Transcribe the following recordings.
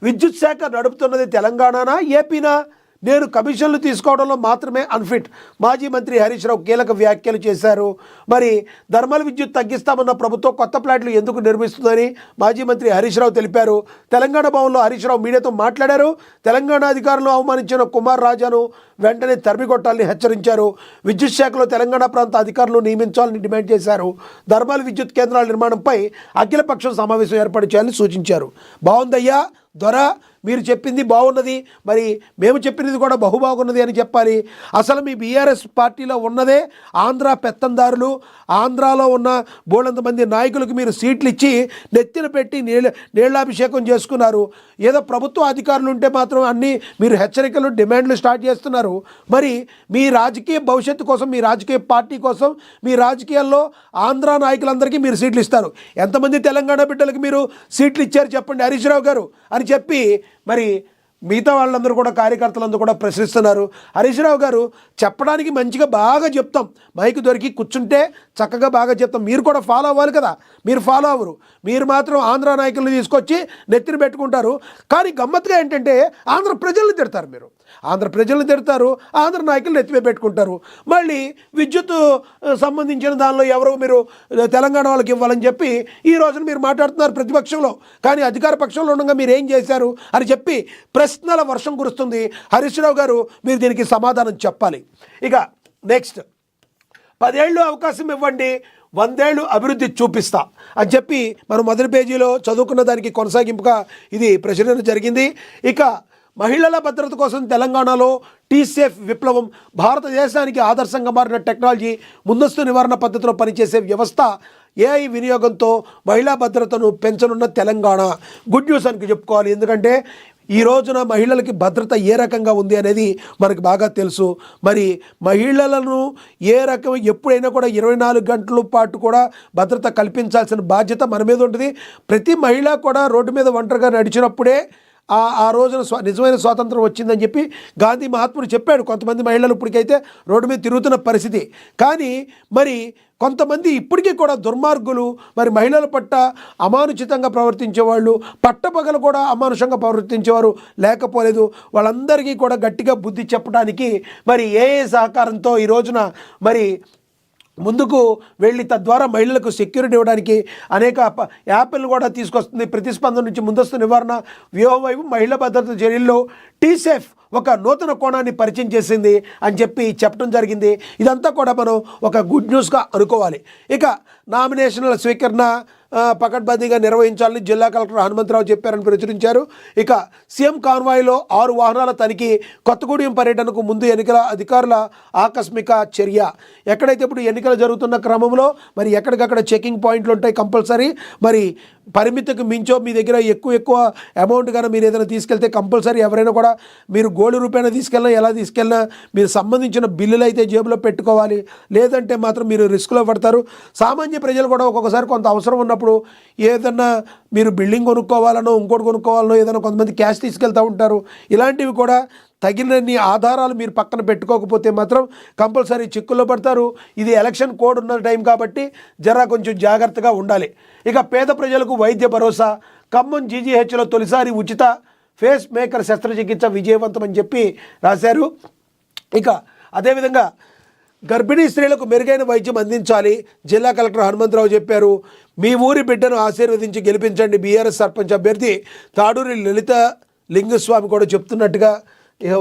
విద్యుత్ శాఖ నడుపుతున్నది తెలంగాణనా ఏపీనా? నేను కమిషన్లు తీసుకోవడంలో మాత్రమే అన్ఫిట్. మాజీ మంత్రి హరీష్ రావు కీలక వ్యాఖ్యలు చేశారు. మరి థర్మల్ విద్యుత్ తగ్గిస్తామన్న ప్రభుత్వం కొత్త ప్లాంట్లు ఎందుకు నిర్మిస్తుందని మాజీ మంత్రి హరీష్ రావు తెలిపారు. తెలంగాణ భవన్లో హరీష్ రావు మీడియాతో మాట్లాడారు. తెలంగాణ అధికారులు అవమానించిన కుమార్ రాజాను వెంటనే తరిమికొట్టాలని హెచ్చరించారు. విద్యుత్ శాఖలో తెలంగాణ ప్రాంత అధికారులు నియమించాలని డిమాండ్ చేశారు. థర్మల్ విద్యుత్ కేంద్రాల నిర్మాణంపై అఖిలపక్షం సమావేశం ఏర్పాటు చేయాలని సూచించారు. బాగుందయ్యా దొర, మీరు చెప్పింది బాగున్నది, మరి మేము చెప్పినది కూడా బహుబాగున్నది అని చెప్పాలి. అసలు మీ బీఆర్ఎస్ పార్టీలో ఉన్నదే ఆంధ్ర పెత్తందారులు. ఆంధ్రాలో ఉన్న బోళంతమంది నాయకులకు మీరు సీట్లు ఇచ్చి నెత్తిన పెట్టి నీళ్ళాభిషేకం చేసుకున్నారు. ఏదో ప్రభుత్వ అధికారులు ఉంటే మాత్రం అన్నీ మీరు హెచ్చరికలు డిమాండ్లు స్టార్ట్ చేస్తున్నారు. మరి మీ రాజకీయ భవిష్యత్తు కోసం, మీ రాజకీయ పార్టీ కోసం, మీ రాజకీయాల్లో ఆంధ్ర నాయకులందరికీ మీరు సీట్లు ఇస్తారు. ఎంతమంది తెలంగాణ బిడ్డలకు మీరు సీట్లు ఇచ్చారు చెప్పండి హరీష్ రావు గారు అని చెప్పి మరి మిగతా వాళ్ళందరూ కూడా, కార్యకర్తలందరూ కూడా ప్రశ్నిస్తున్నారు. హరీష్ రావు గారు చెప్పడానికి మంచిగా బాగా చెప్తాం, మైక్ దొరికి కూర్చుంటే చక్కగా బాగా చెప్తాం. మీరు కూడా ఫాలో అవ్వాలి కదా, మీరు ఫాలో అవ్వరు. మీరు మాత్రం ఆంధ్ర నాయకులను తీసుకొచ్చి నెత్తిన పెట్టుకుంటారు. కానీ గమ్మత్తుగా ఏంటంటే ఆంధ్ర ప్రజలను తిడతారు. మీరు ఆంధ్ర ప్రజలను తిడతారు, ఆంధ్ర నాయకులు నెత్తిమే పెట్టుకుంటారు. మళ్ళీ విద్యుత్ సంబంధించిన దానిలో ఎవరో మీరు తెలంగాణ వాళ్ళకి ఇవ్వాలని చెప్పి ఈ రోజున మీరు మాట్లాడుతున్నారు ప్రతిపక్షంలో. కానీ అధికార పక్షంలో ఉండగా మీరు ఏం చేశారు అని చెప్పి ప్రశ్నల వర్షం కురుస్తుంది. హరీష్ రావు గారు మీరు దీనికి సమాధానం చెప్పాలి. ఇక నెక్స్ట్ 10 ఏళ్ళు అవకాశం ఇవ్వండి, 100 ఏళ్ళు అభివృద్ధి చూపిస్తా అని చెప్పి మనం మొదటి పేజీలో చదువుకున్న దానికి కొనసాగింపుగా ఇది ప్రచురణ జరిగింది. ఇక మహిళల భద్రత కోసం తెలంగాణలో టీసేఫ్ విప్లవం, భారతదేశానికి ఆదర్శంగా మారిన టెక్నాలజీ, ముందస్తు నివారణ పద్ధతిలో పనిచేసే వ్యవస్థ, ఏఐ వినియోగంతో మహిళా భద్రతను పెంచనున్న తెలంగాణ. గుడ్ న్యూస్ అని చెప్పుకోవాలి. ఎందుకంటే ఈ రోజున మహిళలకి భద్రత ఏ రకంగా ఉంది అనేది మనకు బాగా తెలుసు. మరి మహిళలను ఏ రకం ఎప్పుడైనా కూడా 24 గంటల పాటు కూడా భద్రత కల్పించాల్సిన బాధ్యత మన మీద ఉంటుంది. ప్రతి మహిళ కూడా రోడ్డు మీద ఒంటరిగా నడిచినప్పుడే ఆ రోజున నిజమైన స్వాతంత్రం వచ్చిందని చెప్పి గాంధీ మహాత్ముడు చెప్పాడు. కొంతమంది మహిళలు ఇప్పటికైతే రోడ్డు మీద తిరుగుతున్న పరిస్థితి. కానీ మరి కొంతమంది ఇప్పటికీ కూడా దుర్మార్గులు, మరి మహిళల పట్ల అమానుచితంగా ప్రవర్తించేవాళ్ళు, పట్టపగలు కూడా అమానుషంగా ప్రవర్తించేవారు లేకపోలేదు. వాళ్ళందరికీ కూడా గట్టిగా బుద్ధి చెప్పడానికి మరి ఏఏ సహకారంతో ఈ రోజున మరి ముందుకు వెళ్ళి తద్వారా మహిళలకు సెక్యూరిటీ ఇవ్వడానికి అనేక యాప్లు కూడా తీసుకొస్తుంది. ప్రతిస్పందన నుంచి ముందస్తు నివారణ వ్యూహం వైపు మహిళా భద్రత చర్యల్లో టీసేఫ్ ఒక నూతన కోణాన్ని పరిచయం చేసింది అని చెప్పి చెప్పడం జరిగింది. ఇదంతా కూడా మనం ఒక గుడ్ న్యూస్గా అనుకోవాలి. ఇక నామినేషన్ల స్వీకరణ పకడ్బందీగా నిర్వహించాలని జిల్లా కలెక్టర్ హనుమంతరావు చెప్పారని ప్రచురించారు. ఇక సీఎం కాన్వాయ్లో 6 వాహనాల తనిఖీ, కొత్తగూడెం పర్యటనకు ముందు ఎన్నికల అధికారుల ఆకస్మిక చర్య. ఎక్కడైతే ఇప్పుడు ఎన్నికలు జరుగుతున్న క్రమంలో మరి ఎక్కడికక్కడ చెకింగ్ పాయింట్లు ఉంటాయి కంపల్సరీ. మరి పరిమితికి మించో మీ దగ్గర ఎక్కువ అమౌంట్ కానీ మీరు ఏదైనా తీసుకెళ్తే కంపల్సరీ ఎవరైనా కూడా మీరు గోల్డ్ రూపాయన తీసుకెళ్ళినా ఎలా తీసుకెళ్ళినా మీరు సంబంధించిన బిల్లులు అయితే జేబులో పెట్టుకోవాలి. లేదంటే మాత్రం మీరు రిస్క్లో పడతారు. సామాన్య ప్రజలు కూడా ఒక్కొక్కసారి కొంత అవసరం ఉన్నప్పుడు ఏదన్నా మీరు బిల్డింగ్ కొనుక్కోవాలనో ఇంకోటి కొనుక్కోవాలనో ఏదైనా కొంతమంది క్యాష్ తీసుకెళ్తూ ఉంటారు. ఇలాంటివి కూడా తగినన్ని ఆధారాలు మీరు పక్కన పెట్టుకోకపోతే మాత్రం కంపల్సరీ చిక్కుల్లో పడతారు. ఇది ఎలక్షన్ కోడ్ ఉన్న టైం కాబట్టి జరా కొంచెం జాగ్రత్తగా ఉండాలి. ఇక పేద ప్రజలకు వైద్య భరోసా, ఖమ్మం జీజీహెచ్లో తొలిసారి ఉచిత ఫేస్ మేకర్ శస్త్రచికిత్స విజయవంతం అని చెప్పి రాశారు. ఇక అదేవిధంగా గర్భిణీ స్త్రీలకు మెరుగైన వైద్యం అందించాలి జిల్లా కలెక్టర్ హనుమంతరావు చెప్పారు. మీ ఊరి బిడ్డను ఆశీర్వదించి గెలిపించండి బీఆర్ఎస్ సర్పంచ్ అభ్యర్థి తాడూరి లలిత లింగస్వామి కూడా చెప్తున్నట్టుగా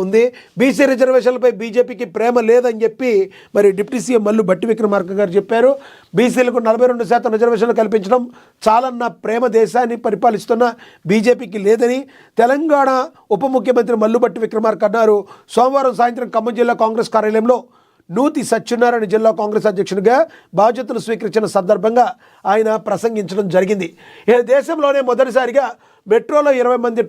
ఉంది. బీసీ రిజర్వేషన్లపై బీజేపీకి ప్రేమ లేదని చెప్పి మరి డిప్యూటీ సీఎం మల్లు భట్టి విక్రమార్క గారు చెప్పారు. బీసీలకు 42% రిజర్వేషన్లు కల్పించడం చాలన్న ప్రేమ దేశాన్ని పరిపాలిస్తున్న బీజేపీకి లేదని తెలంగాణ ఉప ముఖ్యమంత్రి మల్లు భట్టి విక్రమార్క అన్నారు. సోమవారం సాయంత్రం ఖమ్మం జిల్లా కాంగ్రెస్ కార్యాలయంలో నూతి సత్యనారాయణ జిల్లా కాంగ్రెస్ అధ్యక్షునిగా బాధ్యతలు స్వీకరించిన సందర్భంగా ఆయన ప్రసంగించడం జరిగింది. దేశంలోనే మొదటిసారిగా మెట్రోలో 20 మంది